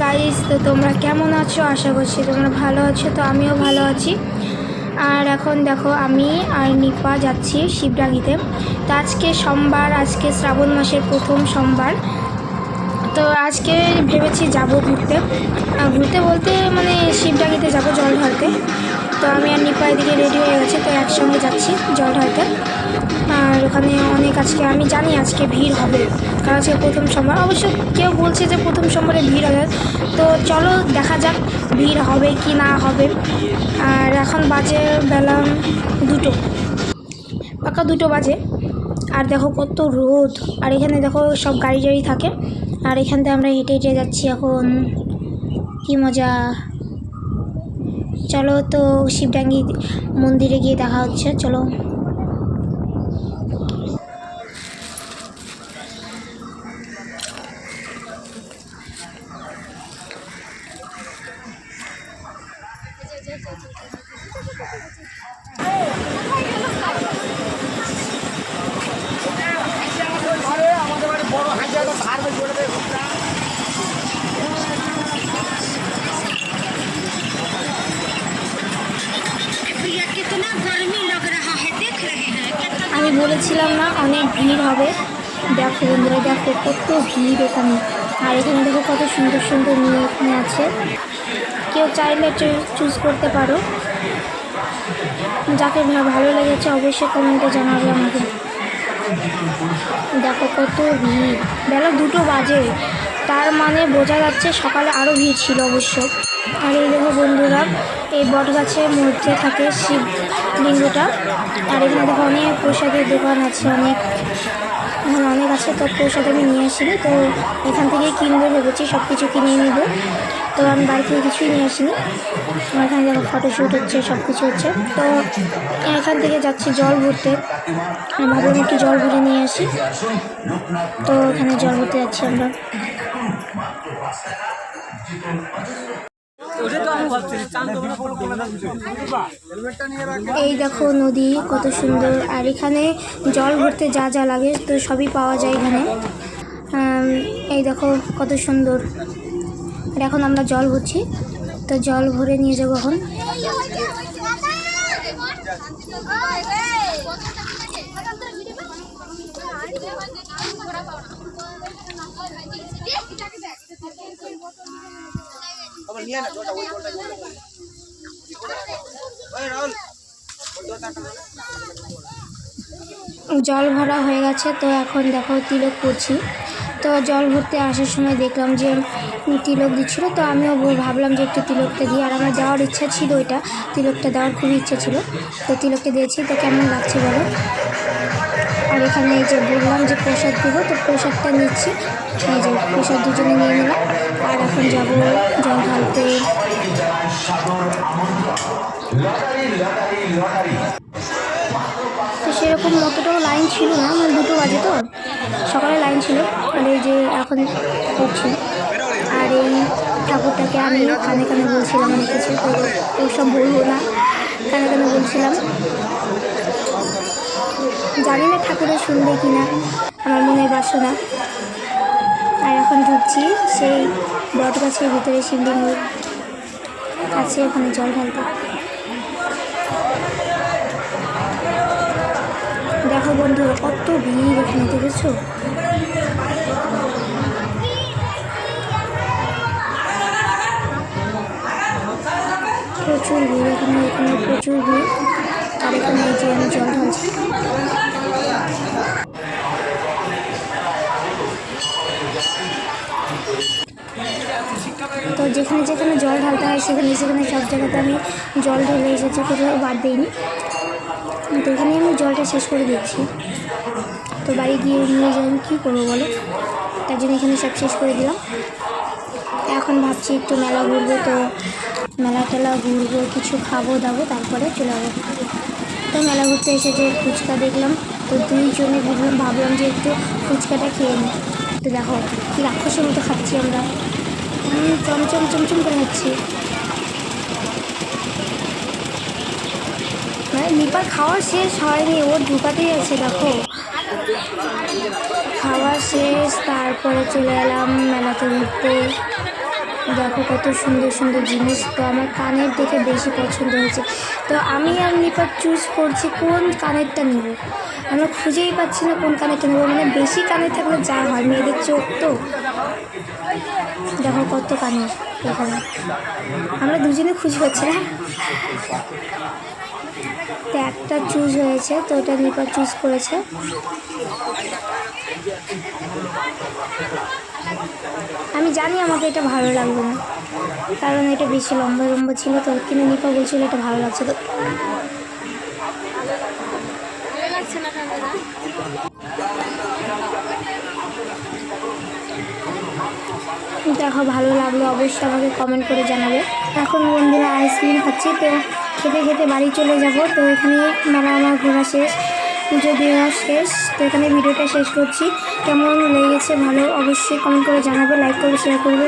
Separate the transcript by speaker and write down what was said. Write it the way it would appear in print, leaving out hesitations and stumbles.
Speaker 1: Guys, তো তোমরা কেমন আছো? আশা করছি তোমরা ভালো আছো। তো আমিও ভালো আছি। আর এখন দেখো আমি আর নিপা যাচ্ছি শিবডাঙ্গিতে। তো আজকে সোমবার, আজকে শ্রাবণ মাসের প্রথম সোমবার। তো আজকে ভেবেছি যাব ঘুরতে। ঘুরতে বলতে মানে শিবডাঙ্গিতে যাব জল ঢালতে। তো আমি আর নিপা এদিকে রেডি হয়ে গেছি, তো একসঙ্গে যাচ্ছি জল ঢালতে। আর ওখানে অনেক আজকে আমি জানি আজকে ভিড় হবে, কারণ আজকে প্রথম সোমবার। অবশ্য কেউ বলছে যে প্রথম সোমবারে ভিড় হবে, তো চলো দেখা যাক ভিড় হবে কি না হবে। আর এখন বাজে বেলা 2টো, পাক্কা 2টো বাজে। আর দেখো কত রোদ, আর এখানে দেখো সব গাড়ি টাড়ি থাকে, আর এখান থেকে আমরা হেঁটে হেঁটে যাচ্ছি এখন। কি মজা! চলো তো শিবডাঙ্গি মন্দিরে গিয়ে দেখা হচ্ছে, চলো। আমি বলেছিলাম না অনেক ভিড় হবে। দেখো বন্ধুরা, দেখো কত ভিড় এখানে। আর এখানে দেখো কত সুন্দর সুন্দর মেয়ে এখানে আছে। কেউ চাইলে চুজ করতে পারো, যাকে ভালো লেগেছে অবশ্যই কমেন্টে জানাবে আমাকে। দেখো কত ভিড়, বেলা 2টো বাজে, তার মানে বোঝা যাচ্ছে সকালে আরও ভিড় ছিল অবশ্য। আর এই দেখো বন্ধুরা, এই বট গাছের মধ্যে থাকে শিবলিঙ্গটা। আর এখানে দেখো অনেক প্রসাদের দোকান আছে, অনেক অনেক আছে। তো প্রসাদ আমি নিয়ে আসিনি, তো এখান থেকেই কিনবো ভেবেছি, সব কিছু কিনে নেব। তো আমি বাড়ি থেকে কিছুই নিয়ে আসিনি। এখানে দেখো ফটোশ্যুট হচ্ছে, সব কিছু হচ্ছে। তো এখান থেকে যাচ্ছি জল ভরতে, ভাবলাম একটু জল ভরে নিয়ে আসি। তো এখানে জল ভরতে যাচ্ছি আমরা। এই দেখো নদী কত সুন্দর, আর এখানে জল ভরতে যা যা লাগে তো সবই পাওয়া যায় এখানে। এই দেখো কত সুন্দর। আর এখন আমরা জল ভরছি, তো জল ভরে নিয়ে যাবো এখন। জল ভরা হয়ে গেছে, তো এখন দেখো তিলক করছি। তো জল ভরতে আসার সময় দেখলাম যে তিলক দিচ্ছিলো, তো আমিও ভাবলাম যে একটু তিলকটা দিই। আর আমার দেওয়ার ইচ্ছা ছিল, এটা তিলকটা দেওয়ার খুবই ইচ্ছা ছিল, তো তিলকটা দিয়েছি। তো কেমন লাগছে বলো? আর এখানে এই যে বললাম যে প্রসাদ দেবো, তো প্রসাদটা নিচ্ছি। এই যে প্রসাদ দুজনে নিয়ে নিলাম, আর এখন যাব জল ঢালতে। তো সেরকম অতটাও লাইন ছিল না, মানে 2টো বাজে, তো সকালে লাইন ছিল। আর এই যে এখন করছি। আর এই ঠাকুরটাকে আমি কানে কানে বলছিলাম অনেক কিছু, তো ওসব বলবো না, কানে কানে বলছিলাম। জানি না ঠাকুরের শুনবে কি না, আমার মনের বাসনা। আর এখন ঢুকছি সেই বট গাছের ভিতরে, শিবলিঙ্গ আছে ওখানে জল ঢালতে। দেখো বন্ধুরা কত ভিড় এখানে, দেখেছো? প্রচুর ভিড় এখানে, এখানে প্রচুর ভিড়। আর এখানে এই যে আমি জল ঢালছি। তো যেখানে যেখানে জল ঢালতে হয় সেখানে সেখানে সব জায়গাতে আমি জল ঢেলে এসেছি, কোথাও বাদ দিইনি। তো এখানে আমি জলটা শেষ করে দিচ্ছি। তো বাড়ি গিয়ে নিয়ে যাই, কী করবো বলো, তার জন্য এখানে সব শেষ করে দিলাম। এখন ভাবছি একটু মেলা ঘুরবো, তো মেলা টেলা ঘুরবো, কিছু খাবো দাবো, তারপরে চলে যাবো। তো মেলা ঘুরতে এসে যে ফুচকা দেখলাম, তো দুইজনে ভাবলাম যে একটু ফুচকাটা খেয়ে নিই। তো দেখো কি রাক্ষসের মতো খাচ্ছি আমরা, চমচম চমচম করে খাচ্ছি। মানে নিপার খাওয়া শেষ হয়নি, ওর ঢুকাতেই আছে। দেখো খাওয়া শেষ, তারপরে চলে এলাম মেলাতে ঘুরতে। দেখো কত সুন্দর সুন্দর জিনিস। তো আমার কানের দেখে বেশি পছন্দ হয়েছে, তো আমি আর নিপা চুজ করছি কোন কানেরটা নেব। আমরা খুঁজেই পাচ্ছি না কোন কানেরটা নেবো, মানে বেশি কানের থাকলে যা হয়, মেয়েদের চোখ তো। দেখো কত কানের এখানে, আমরা দুজনে খুঁজে পাচ্ছি না। তো একটা চুজ হয়েছে, তো ওটা নিপা চুজ করেছে। আমি জানি আমাকে এটা ভালো লাগবে না, কারণ এটা বেশি লম্বা লম্বা ছিল, তো কিন্তু নিপা বলছিল এটা ভালো লাগছে। তো দেখো ভালো লাগলো অবশ্যই আমাকে কমেন্ট করে জানাবে। এখন বন্ধুরা আইসক্রিম খাচ্ছি, তো খেতে খেতে বাড়ি চলে যাব। তো এখানে আমার ঘোরা শেষ, পুজো দেওয়া শেষ। তো এখানে ভিডিওটা শেষ করছি। কেমন লেগেছে ভালো অবশ্যই কমেন্ট করে জানাবে, লাইক করবে, শেয়ার করবে।